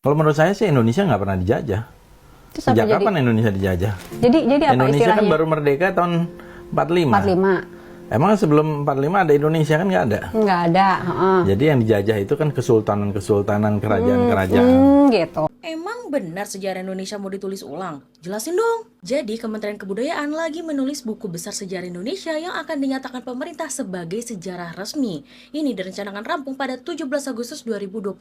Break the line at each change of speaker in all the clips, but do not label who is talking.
Kalau menurut saya sih Indonesia nggak pernah dijajah.
Terus apa
Sejak
jadi?
kapan Indonesia dijajah?
Jadi apa
Indonesia kan
istilahnya?
baru merdeka tahun 45.
45.
Emang sebelum 45 ada Indonesia kan nggak ada?
Nggak ada. Heeh.
Jadi yang dijajah itu kan kesultanan-kesultanan, kerajaan-kerajaan.
Gitu.
Emang benar sejarah Indonesia mau ditulis ulang? Jelasin dong. Jadi Kementerian Kebudayaan lagi menulis buku besar sejarah Indonesia yang akan dinyatakan pemerintah sebagai sejarah resmi. Ini direncanakan rampung pada 17 Agustus 2025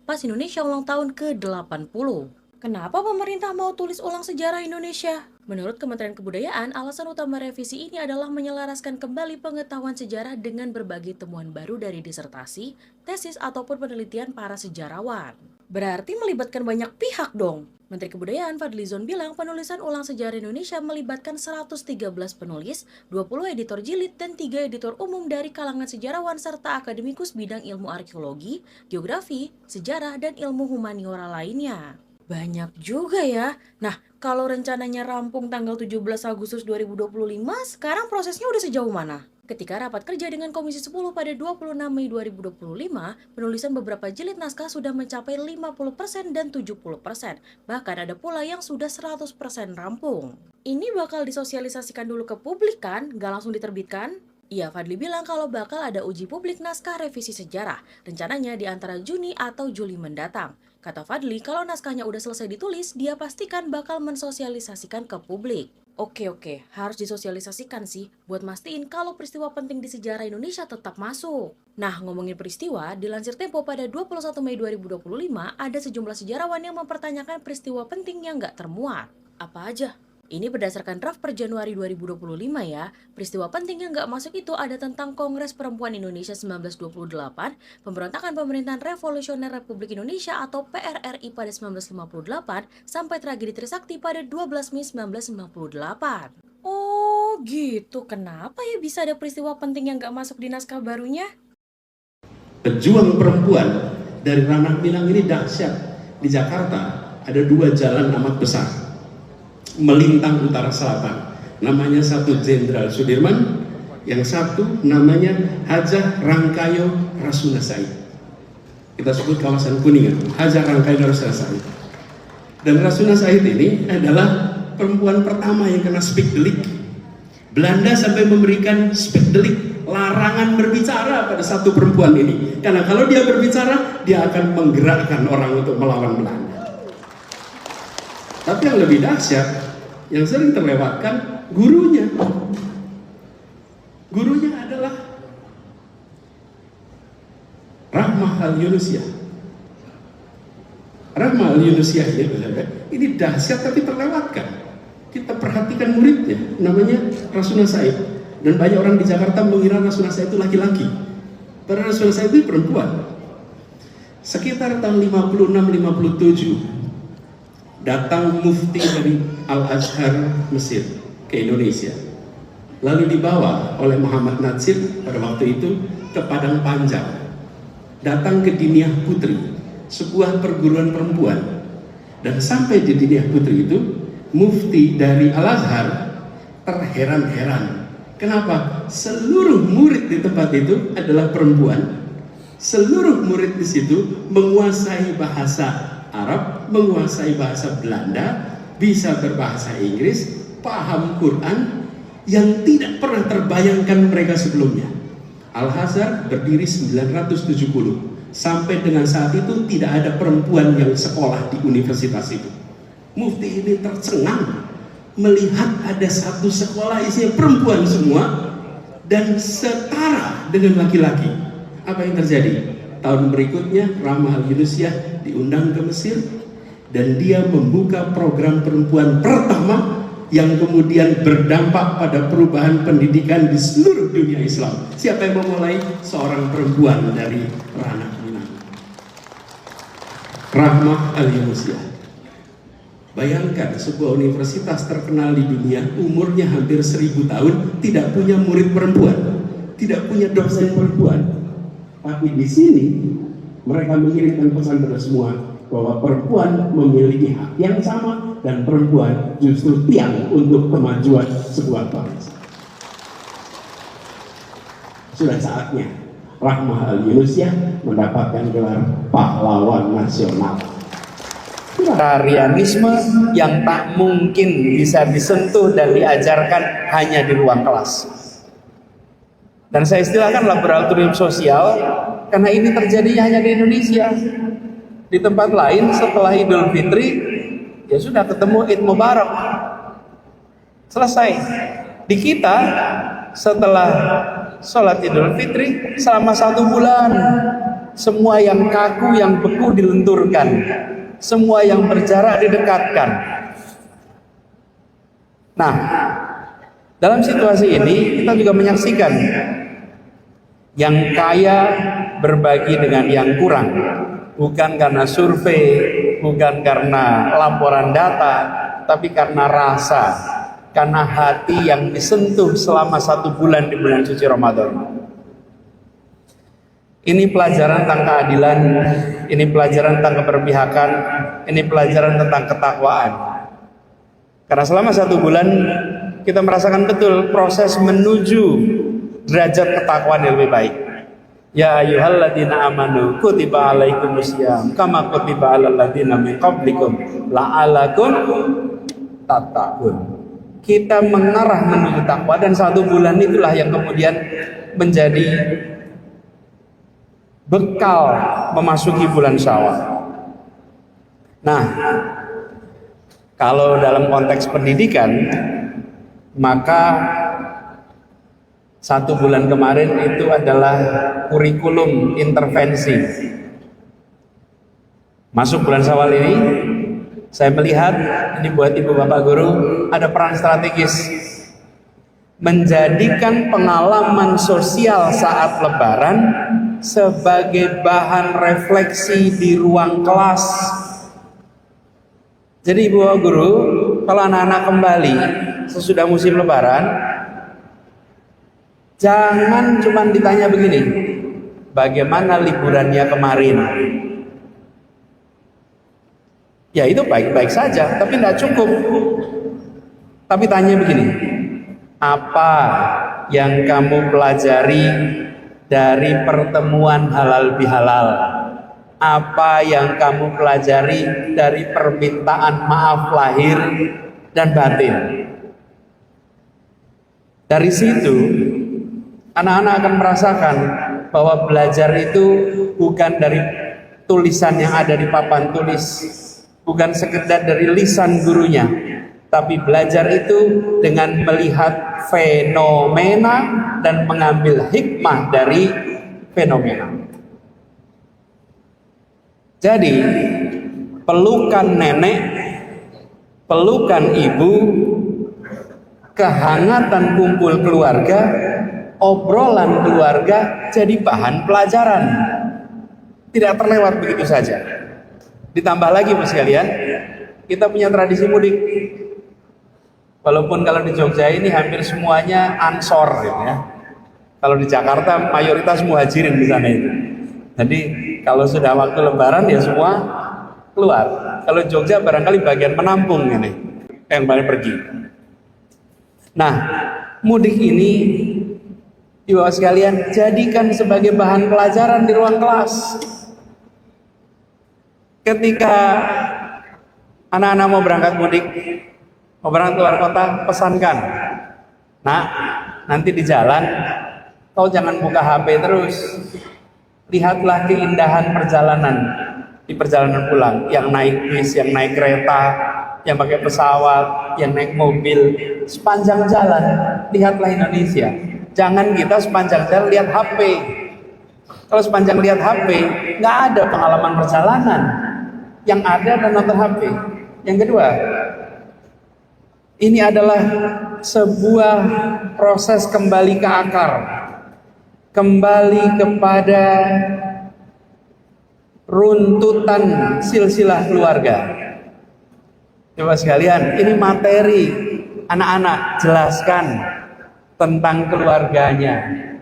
pas Indonesia ulang tahun ke-80. Kenapa pemerintah mau tulis ulang sejarah Indonesia? Menurut Kementerian Kebudayaan, alasan utama revisi ini adalah menyelaraskan kembali pengetahuan sejarah dengan berbagai temuan baru dari disertasi, tesis, ataupun penelitian para sejarawan. Berarti melibatkan banyak pihak dong. Menteri Kebudayaan Fadlizon bilang penulisan ulang sejarah Indonesia melibatkan 113 penulis, 20 editor jilid, dan 3 editor umum dari kalangan sejarawan serta akademikus bidang ilmu arkeologi, geografi, sejarah, dan ilmu humaniora lainnya. Banyak juga ya. Nah, kalau rencananya rampung tanggal 17 Agustus 2025, sekarang prosesnya udah sejauh mana? Ketika rapat kerja dengan Komisi 10 pada 26 Mei 2025, penulisan beberapa jilid naskah sudah mencapai 50% dan 70%. Bahkan ada pula yang sudah 100% rampung. Ini bakal disosialisasikan dulu ke publik kan? Gak langsung diterbitkan? Iya, Fadli bilang kalau bakal ada uji publik naskah revisi sejarah, rencananya di antara Juni atau Juli mendatang. Kata Fadli, kalau naskahnya udah selesai ditulis, dia pastikan bakal mensosialisasikan ke publik. Oke, harus disosialisasikan sih, buat mastiin kalau peristiwa penting di sejarah Indonesia tetap masuk. Nah, ngomongin peristiwa, dilansir Tempo pada 21 Mei 2025, ada sejumlah sejarawan yang mempertanyakan peristiwa penting yang nggak termuat. Apa aja? Ini berdasarkan draft per Januari 2025 ya. Peristiwa penting yang nggak masuk itu ada tentang Kongres Perempuan Indonesia 1928, pemberontakan Pemerintahan Revolusioner Republik Indonesia atau PRRI pada 1958, sampai tragedi Trisakti pada 12 Mei 1958. Oh gitu, kenapa ya bisa ada peristiwa penting yang nggak masuk di naskah barunya?
Pejuang perempuan dari ranah Minang ini dahsyat. Di Jakarta ada 2 jalan amat besar melintang utara selatan, namanya satu Jenderal Sudirman, yang satu namanya Hajah Rangkayo Rasuna Said. Kita sebut kawasan Kuningan, Hajah Rangkayo Rasuna Said. Dan Rasuna Said ini adalah perempuan pertama yang kena spikdelik. Belanda sampai memberikan spikdelik, larangan berbicara pada satu perempuan ini, karena kalau dia berbicara dia akan menggerakkan orang untuk melawan Belanda. Tapi yang lebih dahsyat, yang sering terlewatkan, gurunya. Gurunya adalah Rahmah Al-Yunusyah. Rahmah Al-Yunusyah ini dahsyat tapi terlewatkan. Kita perhatikan muridnya, namanya Rasuna Said. Dan banyak orang di Jakarta mengira Rasuna Said itu laki-laki. Padahal Rasuna Said itu perempuan. Sekitar tahun 56-57, datang mufti dari Al-Azhar Mesir ke Indonesia, lalu dibawa oleh Muhammad Natsir pada waktu itu ke Padang Panjang, datang ke Diniah Putri, sebuah perguruan perempuan. Dan sampai di Diniah Putri itu, mufti dari Al-Azhar terheran-heran. Kenapa? Seluruh murid di tempat itu adalah perempuan. Seluruh murid di situ menguasai bahasa Arab, menguasai bahasa Belanda, bisa berbahasa Inggris, paham Quran, yang tidak pernah terbayangkan mereka sebelumnya. Al-Azhar berdiri 970, sampai dengan saat itu tidak ada perempuan yang sekolah di universitas itu. Mufti ini tercengang melihat ada satu sekolah isinya perempuan semua dan setara dengan laki-laki. Apa yang terjadi? Tahun berikutnya Rahmah Al-Yunusyah diundang ke Mesir dan dia membuka program perempuan pertama yang kemudian berdampak pada perubahan pendidikan di seluruh dunia Islam. Siapa yang memulai? Seorang perempuan dari ranah Minang, Rahmah Al-Yunusyah. Bayangkan sebuah universitas terkenal di dunia, umurnya hampir 1000 tahun, tidak punya murid perempuan, tidak punya dosen perempuan. Tapi di sini mereka mengirimkan pesan pada semua bahwa perempuan memiliki hak yang sama dan perempuan justru tiang untuk kemajuan sebuah bangsa. Sudah saatnya Rahmah Al-Yunusyah mendapatkan gelar pahlawan nasional. Tarianisme yang tak mungkin bisa disentuh dan diajarkan hanya di ruang kelas. Dan saya istilahkan laboratorium sosial karena ini terjadinya hanya di Indonesia. Di tempat lain setelah Idul Fitri ya sudah ketemu Id Mubarak, selesai. Di kita setelah sholat Idul Fitri selama 1 bulan semua yang kaku, yang beku dilenturkan, semua yang berjarak didekatkan. Nah, dalam situasi ini kita juga menyaksikan yang kaya berbagi dengan yang kurang, bukan karena survei, bukan karena laporan data, tapi karena rasa, karena hati yang disentuh selama 1 bulan di bulan suci Ramadan. Ini pelajaran tentang keadilan, ini pelajaran tentang keberpihakan, ini pelajaran tentang ketakwaan. Karena selama 1 bulan kita merasakan betul proses menuju derajat ketakwaan yang lebih baik. Ya ayyuhalladzina amanu kutiba alaikumusiyam kama kutiba alal ladzina min qablikum la'alakum tattaqun. Kita mengarah menuju takwa dan 1 bulan itulah yang kemudian menjadi bekal memasuki bulan Syawal. Nah, kalau dalam konteks pendidikan, maka 1 bulan kemarin itu adalah kurikulum intervensi. Masuk bulan Syawal ini, saya melihat ini buat ibu bapak guru ada peran strategis menjadikan pengalaman sosial saat Lebaran sebagai bahan refleksi di ruang kelas. Jadi ibu bapak guru, kalau anak-anak kembali sesudah musim Lebaran, jangan cuma ditanya begini, bagaimana liburannya kemarin? Ya itu baik-baik saja, tapi tidak cukup. Tapi tanya begini, apa yang kamu pelajari dari pertemuan halal bihalal? Apa yang kamu pelajari dari permintaan maaf lahir dan batin? Dari situ anak-anak akan merasakan bahwa belajar itu bukan dari tulisan yang ada di papan tulis, bukan sekedar dari lisan gurunya, tapi belajar itu dengan melihat fenomena dan mengambil hikmah dari fenomena. Jadi pelukan nenek, pelukan ibu, kehangatan kumpul keluarga, obrolan keluarga jadi bahan pelajaran, tidak terlewat begitu saja. Ditambah lagi Mas sekalian, kita punya tradisi mudik. Walaupun kalau di Jogja ini hampir semuanya ansor gitu ya. Kalau di Jakarta mayoritas muhajirin di sana itu. Jadi kalau sudah waktu Lebaran ya semua keluar. Kalau Jogja barangkali bagian menampung ini yang paling pergi. Nah, mudik ini ibu sekalian jadikan sebagai bahan pelajaran di ruang kelas. Ketika anak-anak mau berangkat mudik, mau berangkat keluar kota, pesankan, nah nanti di jalan kau jangan buka HP terus, lihatlah keindahan perjalanan di perjalanan pulang, yang naik bis, yang naik kereta, yang pakai pesawat, yang naik mobil, sepanjang jalan lihatlah Indonesia. Jangan kita sepanjang jalan lihat HP. Kalau sepanjang lihat HP nggak ada pengalaman perjalanan, yang ada dan nonton HP. Yang kedua, ini adalah sebuah proses kembali ke akar, kembali kepada runtutan silsilah keluarga. Coba sekalian, ini materi anak-anak, jelaskan tentang keluarganya,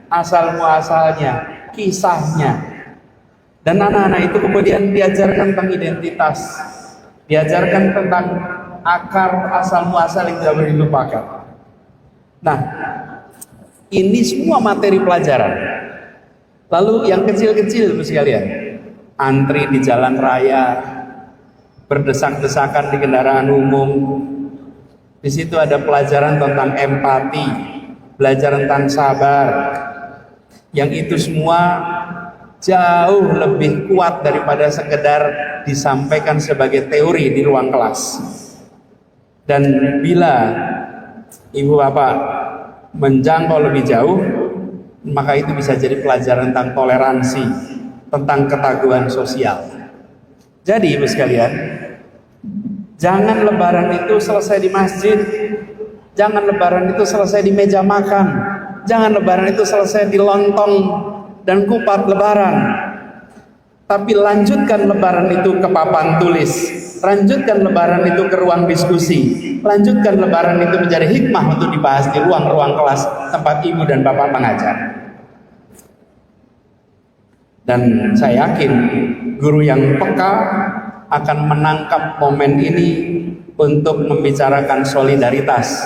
asal muasalnya, kisahnya. Dan anak-anak itu kemudian diajarkan tentang identitas, diajarkan tentang akar asal muasal yang tidak boleh dilupakan. Nah, ini semua materi pelajaran. Lalu yang kecil-kecil sekalian, antri di jalan raya,
berdesak-desakan di kendaraan umum. Di situ ada pelajaran tentang empati, belajar tentang sabar. Yang itu semua jauh lebih kuat daripada sekedar disampaikan sebagai teori di ruang kelas. Dan bila ibu bapak menjangkau lebih jauh, maka itu bisa jadi pelajaran tentang toleransi, tentang ketaguhan sosial. Jadi ibu sekalian, jangan lebaran itu selesai di masjid, jangan lebaran itu selesai di meja makan, jangan lebaran itu selesai di lontong dan kupat lebaran. Tapi lanjutkan lebaran itu ke papan tulis, lanjutkan lebaran itu ke ruang diskusi, lanjutkan lebaran itu menjadi hikmah untuk dibahas di ruang-ruang kelas tempat ibu dan bapak mengajar. Dan saya yakin guru yang peka akan menangkap momen ini untuk membicarakan solidaritas,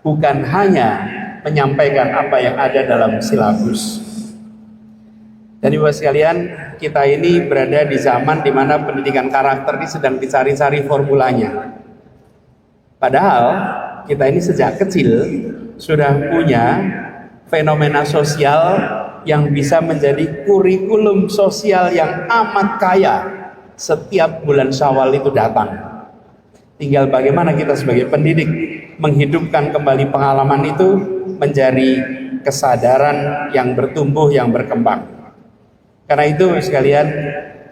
bukan hanya menyampaikan apa yang ada dalam silabus. Dan ibu sekalian, kita ini berada di zaman di mana pendidikan karakter ini sedang dicari-cari formulanya. Padahal kita ini sejak kecil sudah punya fenomena sosial yang bisa menjadi kurikulum sosial yang amat kaya setiap bulan Syawal itu datang. Tinggal bagaimana kita sebagai pendidik menghidupkan kembali pengalaman itu menjadi kesadaran yang bertumbuh, yang berkembang. Karena itu sekalian,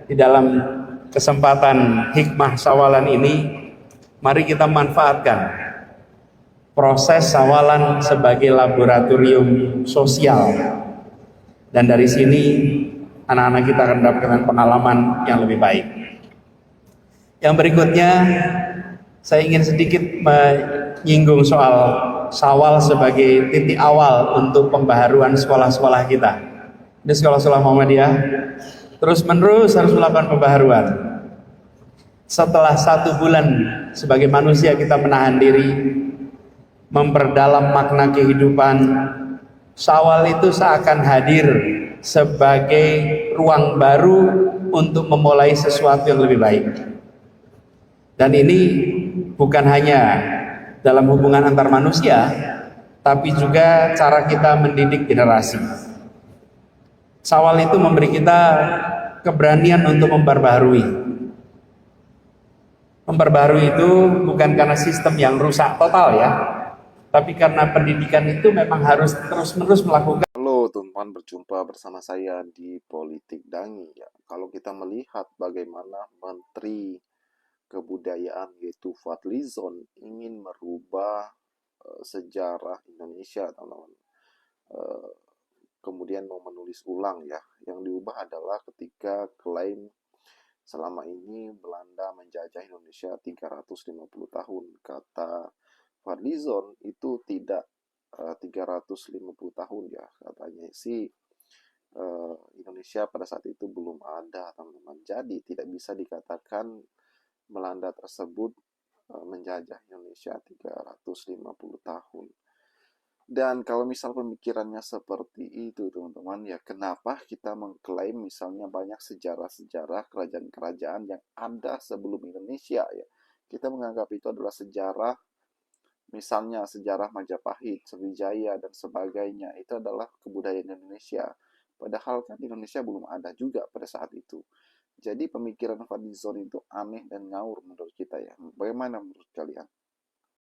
di dalam kesempatan hikmah Syawalan ini, mari kita manfaatkan proses Syawalan sebagai laboratorium sosial. Dan dari sini anak-anak kita akan mendapatkan pengalaman yang lebih baik. Yang berikutnya, saya ingin sedikit menyinggung soal Syawal sebagai titik awal untuk pembaharuan sekolah-sekolah kita. Di sekolah-sekolah Muhammadiyah terus-menerus harus melakukan pembaharuan. Setelah 1 bulan sebagai manusia kita menahan diri, memperdalam makna kehidupan, Syawal itu seakan hadir sebagai ruang baru untuk memulai sesuatu yang lebih baik. Dan ini bukan hanya dalam hubungan antar manusia, tapi juga cara kita mendidik generasi. Syawal itu memberi kita keberanian untuk memperbaharui. Memperbaharui itu bukan karena sistem yang rusak total ya, tapi karena pendidikan itu memang harus terus-menerus melakukan.
Halo teman-teman, berjumpa bersama saya di Politik Dangi ya. Kalau kita melihat bagaimana Menteri Kebudayaan yaitu Fadlizon ingin merubah sejarah Indonesia, teman-teman. Kemudian mau menulis ulang ya. Yang diubah adalah ketika klaim selama ini Belanda menjajah Indonesia 350 tahun. Kata Fadlizon itu tidak 350 tahun ya, katanya sih Indonesia pada saat itu belum ada, teman-teman. Jadi tidak bisa dikatakan Belanda tersebut menjajah Indonesia 350 tahun. Dan kalau misal pemikirannya seperti itu, teman-teman, ya kenapa kita mengklaim misalnya banyak sejarah-sejarah kerajaan-kerajaan yang ada sebelum Indonesia ya. Kita menganggap itu adalah sejarah, misalnya sejarah Majapahit, Sriwijaya, dan sebagainya. Itu adalah kebudayaan Indonesia. Padahal kan Indonesia belum ada juga pada saat itu. Jadi pemikiran Fadlizon itu aneh dan ngawur menurut kita ya. Bagaimana menurut kalian?